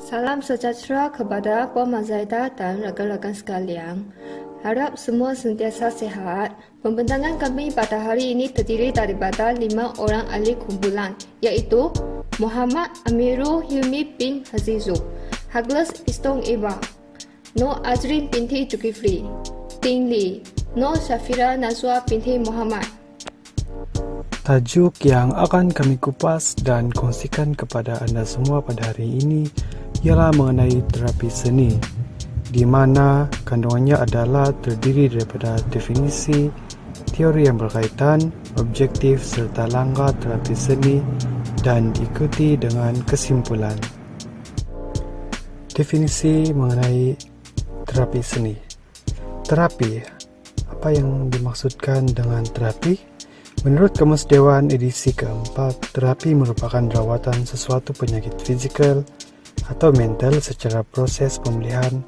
Salam sejahtera kepada Puan Mazaida dan rakan-rakan sekalian. Harap semua sentiasa sehat. Pembentangan kami pada hari ini terdiri daripada 5 orang ahli kumpulan, iaitu Muhammad Amirul Hilmi bin Hazizul, Haglas Istong Eva, Nur Azrin binti Zulkifli, Ting Li, Nur Syafira Nazwa binti Muhammad. Tajuk yang akan kami kupas dan kongsikan kepada anda semua pada hari ini ialah mengenai terapi seni, di mana kandungannya adalah terdiri daripada definisi, teori yang berkaitan, objektif serta langkah terapi seni dan diikuti dengan kesimpulan. Definisi mengenai terapi seni. Terapi, apa yang dimaksudkan dengan terapi? Menurut Kamus Dewan edisi keempat, terapi merupakan rawatan sesuatu penyakit fizikal atau mental secara proses pemulihan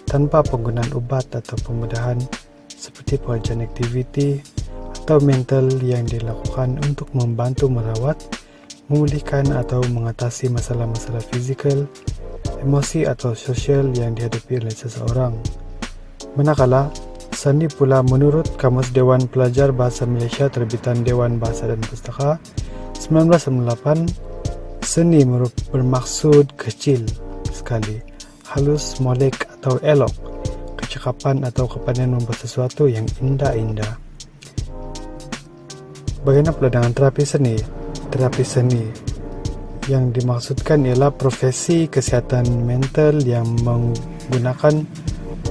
tanpa penggunaan ubat atau pembedahan seperti pengajian aktiviti atau mental yang dilakukan untuk membantu merawat, memulihkan atau mengatasi masalah-masalah fizikal, emosi atau sosial yang dihadapi oleh seseorang. Manakala seni pula menurut Kamus Dewan Pelajar Bahasa Malaysia terbitan Dewan Bahasa dan Pustaka 1998, seni bermaksud kecil sekali, halus, molek atau elok, kecakapan atau kepandaian membuat sesuatu yang indah-indah. Bagaimana pula dengan terapi seni? Terapi seni yang dimaksudkan ialah profesi kesihatan mental yang menggunakan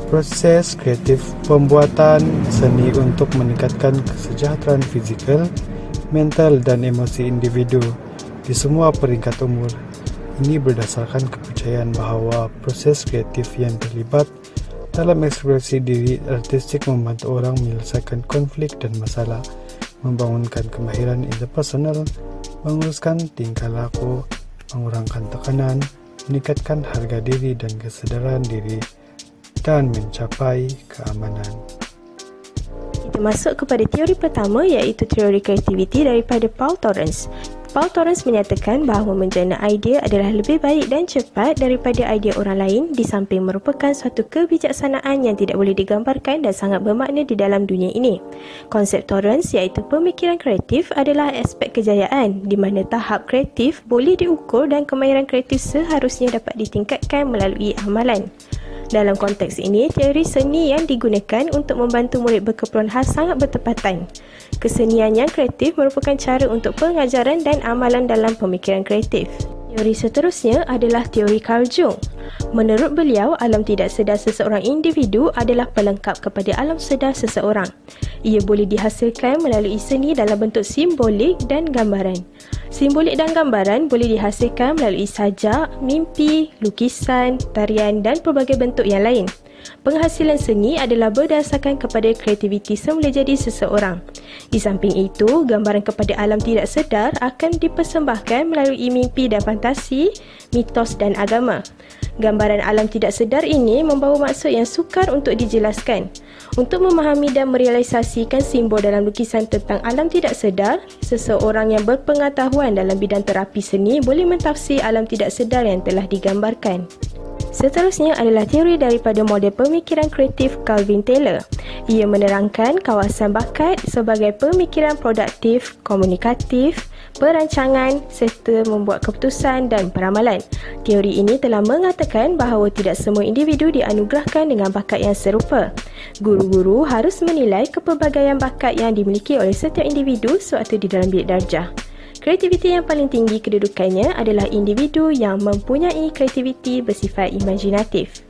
proses kreatif pembuatan seni untuk meningkatkan kesejahteraan fizikal, mental dan emosi individu di semua peringkat umur. Ini berdasarkan kepercayaan bahawa proses kreatif yang terlibat dalam ekspresi diri artistik membantu orang menyelesaikan konflik dan masalah, membangunkan kemahiran interpersonal, menguruskan tingkah laku, mengurangkan tekanan, meningkatkan harga diri dan kesedaran diri, dan mencapai keamanan. Kita masuk kepada teori pertama, iaitu teori kreativiti daripada Paul Torrance. Paul Torrance menyatakan bahawa menjana idea adalah lebih baik dan cepat daripada idea orang lain, di samping merupakan suatu kebijaksanaan yang tidak boleh digambarkan dan sangat bermakna di dalam dunia ini. Konsep Torrance iaitu pemikiran kreatif adalah aspek kejayaan, di mana tahap kreatif boleh diukur dan kemahiran kreatif seharusnya dapat ditingkatkan melalui amalan. Dalam konteks ini, teori seni yang digunakan untuk membantu murid berkeperluan khas sangat bertepatan. Kesenian yang kreatif merupakan cara untuk pengajaran dan amalan dalam pemikiran kreatif. Teori seterusnya adalah teori Carl Jung. Menurut beliau, alam tidak sedar seseorang individu adalah pelengkap kepada alam sedar seseorang. Ia boleh dihasilkan melalui seni dalam bentuk simbolik dan gambaran. Simbolik dan gambaran boleh dihasilkan melalui sajak, mimpi, lukisan, tarian dan pelbagai bentuk yang lain. Penghasilan seni adalah berdasarkan kepada kreativiti semula jadi seseorang. Di samping itu, gambaran kepada alam tidak sedar akan dipersembahkan melalui mimpi dan fantasi, mitos dan agama. Gambaran alam tidak sedar ini membawa maksud yang sukar untuk dijelaskan. Untuk memahami dan merealisasikan simbol dalam lukisan tentang alam tidak sedar, seseorang yang berpengetahuan dalam bidang terapi seni boleh mentafsir alam tidak sedar yang telah digambarkan. Seterusnya adalah teori daripada model pemikiran kreatif Calvin Taylor. Ia menerangkan kawasan bakat sebagai pemikiran produktif, komunikatif, perancangan serta membuat keputusan dan peramalan. Teori ini telah mengatakan bahawa tidak semua individu dianugerahkan dengan bakat yang serupa. Guru-guru harus menilai kepelbagaian bakat yang dimiliki oleh setiap individu sewaktu di dalam bilik darjah. Kreativiti yang paling tinggi kedudukannya adalah individu yang mempunyai kreativiti bersifat imajinatif.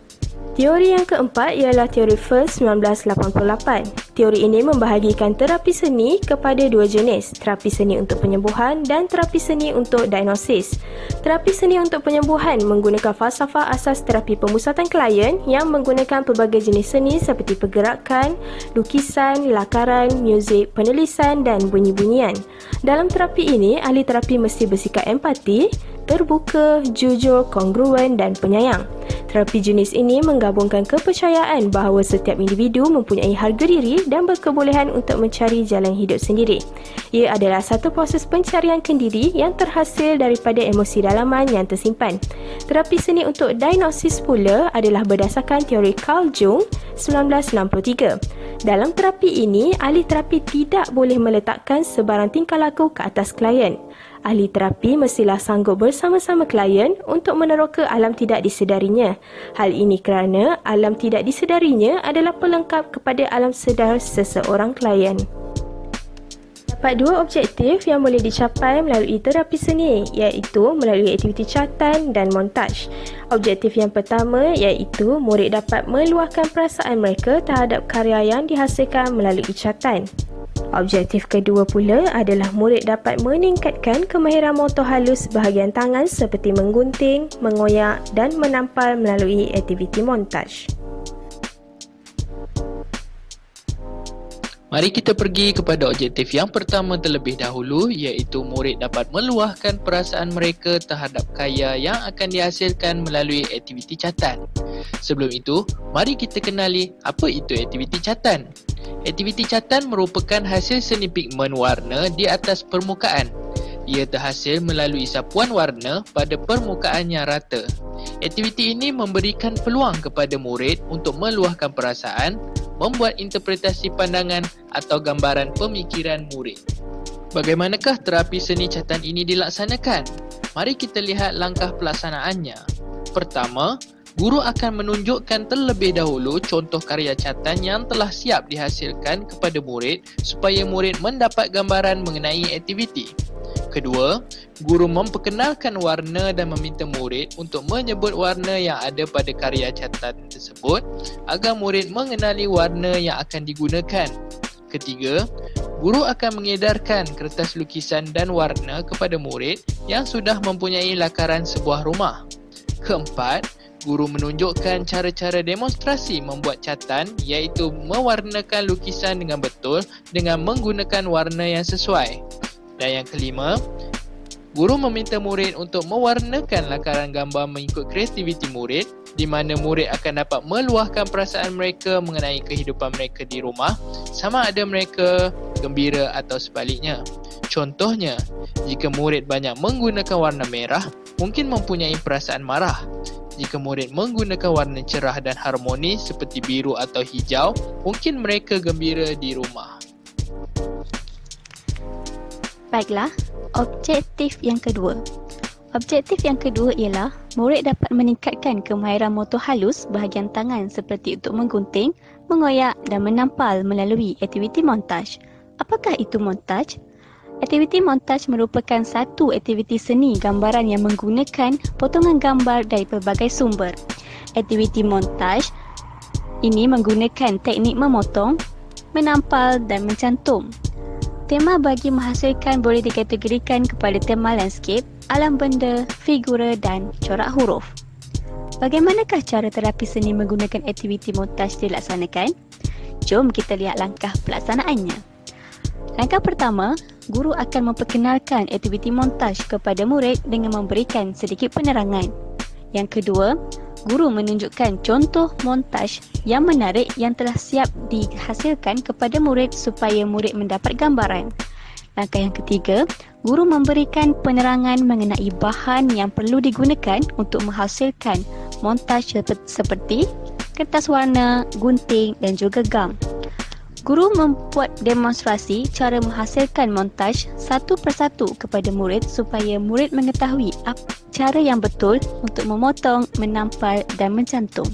Teori yang keempat ialah teori First 1988. Teori ini membahagikan terapi seni kepada dua jenis, terapi seni untuk penyembuhan dan terapi seni untuk diagnosis. Terapi seni untuk penyembuhan menggunakan falsafah asas terapi pemusatan klien yang menggunakan pelbagai jenis seni seperti pergerakan, lukisan, lakaran, muzik, penulisan dan bunyi-bunyian. Dalam terapi ini, ahli terapi mesti bersikap empati terbuka, jujur, kongruen dan penyayang. Terapi jenis ini menggabungkan kepercayaan bahawa setiap individu mempunyai harga diri dan berkebolehan untuk mencari jalan hidup sendiri. Ia adalah satu proses pencarian kendiri yang terhasil daripada emosi dalaman yang tersimpan. Terapi seni untuk diagnosis pula adalah berdasarkan teori Carl Jung 1963. Dalam terapi ini, ahli terapi tidak boleh meletakkan sebarang tingkah laku ke atas klien. Ahli terapi mestilah sanggup bersama-sama klien untuk meneroka alam tidak disedarinya. Hal ini kerana alam tidak disedarinya adalah pelengkap kepada alam sedar seseorang klien. Dapat dua objektif yang boleh dicapai melalui terapi seni, iaitu melalui aktiviti catatan dan montaj. Objektif yang pertama iaitu murid dapat meluahkan perasaan mereka terhadap karya yang dihasilkan melalui catatan. Objektif kedua pula adalah murid dapat meningkatkan kemahiran motor halus bahagian tangan seperti menggunting, mengoyak dan menampal melalui aktiviti montaj. Mari kita pergi kepada objektif yang pertama terlebih dahulu, iaitu murid dapat meluahkan perasaan mereka terhadap karya yang akan dihasilkan melalui aktiviti catatan. Sebelum itu, mari kita kenali apa itu aktiviti catatan. Aktiviti catatan merupakan hasil seni pigmen warna di atas permukaan. Ia terhasil melalui sapuan warna pada permukaan yang rata. Aktiviti ini memberikan peluang kepada murid untuk meluahkan perasaan, membuat interpretasi pandangan atau gambaran pemikiran murid. Bagaimanakah terapi seni catatan ini dilaksanakan? Mari kita lihat langkah pelaksanaannya. Pertama, guru akan menunjukkan terlebih dahulu contoh karya catatan yang telah siap dihasilkan kepada murid supaya murid mendapat gambaran mengenai aktiviti. Kedua, guru memperkenalkan warna dan meminta murid untuk menyebut warna yang ada pada karya catatan tersebut agar murid mengenali warna yang akan digunakan. Ketiga, guru akan mengedarkan kertas lukisan dan warna kepada murid yang sudah mempunyai lakaran sebuah rumah. Keempat, guru menunjukkan cara-cara demonstrasi membuat catatan, iaitu mewarnakan lukisan dengan betul dengan menggunakan warna yang sesuai. Dan yang kelima, guru meminta murid untuk mewarnakan lakaran gambar mengikut kreativiti murid, di mana murid akan dapat meluahkan perasaan mereka mengenai kehidupan mereka di rumah, sama ada mereka gembira atau sebaliknya. Contohnya, jika murid banyak menggunakan warna merah, mungkin mempunyai perasaan marah. Jika murid menggunakan warna cerah dan harmoni seperti biru atau hijau, mungkin mereka gembira di rumah. Baiklah, objektif yang kedua. Objektif yang kedua ialah murid dapat meningkatkan kemahiran motor halus bahagian tangan seperti untuk menggunting, mengoyak dan menampal melalui aktiviti montaj. Apakah itu montaj? Aktiviti montaj merupakan satu aktiviti seni gambaran yang menggunakan potongan gambar dari pelbagai sumber. Aktiviti montaj ini menggunakan teknik memotong, menampal dan mencantum. Tema bagi menghasilkan boleh dikategorikan kepada tema landscape, alam benda, figura dan corak huruf. Bagaimanakah cara terapi seni menggunakan aktiviti montaj dilaksanakan? Jom kita lihat langkah pelaksanaannya. Langkah pertama, guru akan memperkenalkan aktiviti montaj kepada murid dengan memberikan sedikit penerangan. Yang kedua, guru menunjukkan contoh montaj yang menarik yang telah siap dihasilkan kepada murid supaya murid mendapat gambaran. Langkah yang ketiga, guru memberikan penerangan mengenai bahan yang perlu digunakan untuk menghasilkan montaj seperti kertas warna, gunting dan juga gam. Guru membuat demonstrasi cara menghasilkan montaj satu persatu kepada murid supaya murid mengetahui cara yang betul untuk memotong, menampal dan mencantum.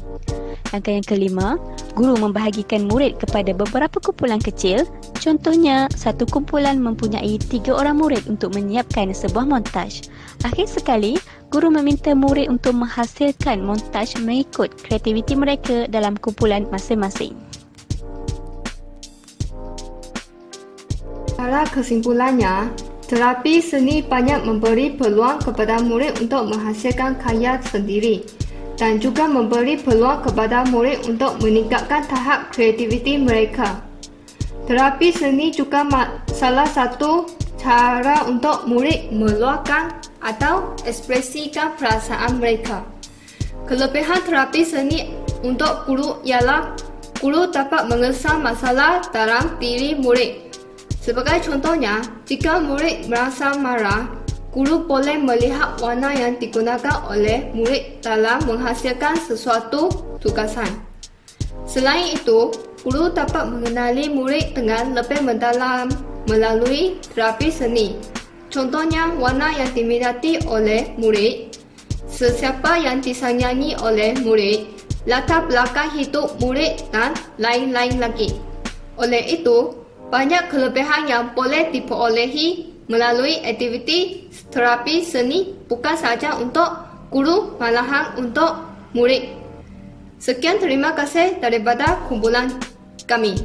Langkah yang kelima, guru membahagikan murid kepada beberapa kumpulan kecil. Contohnya, satu kumpulan mempunyai 3 orang murid untuk menyiapkan sebuah montaj. Akhir sekali, guru meminta murid untuk menghasilkan montaj mengikut kreativiti mereka dalam kumpulan masing-masing. Secara kesimpulannya, terapi seni banyak memberi peluang kepada murid untuk menghasilkan karya sendiri dan juga memberi peluang kepada murid untuk meningkatkan tahap kreativiti mereka. Terapi seni juga salah satu cara untuk murid meluahkan atau ekspresikan perasaan mereka. Kelebihan terapi seni untuk guru ialah guru dapat mengesah masalah dalam diri murid. Sebagai contohnya, jika murid merasa marah, guru boleh melihat warna yang digunakan oleh murid dalam menghasilkan sesuatu tugasan. Selain itu, guru dapat mengenali murid dengan lebih mendalam melalui terapi seni. Contohnya, warna yang diminati oleh murid, sesiapa yang disayangi oleh murid, latar belakang hidup murid dan lain-lain lagi. Oleh itu, banyak kelebihan yang boleh diperolehi melalui aktiviti terapi seni bukan sahaja untuk guru, malahan untuk murid. Sekian, terima kasih daripada kumpulan kami.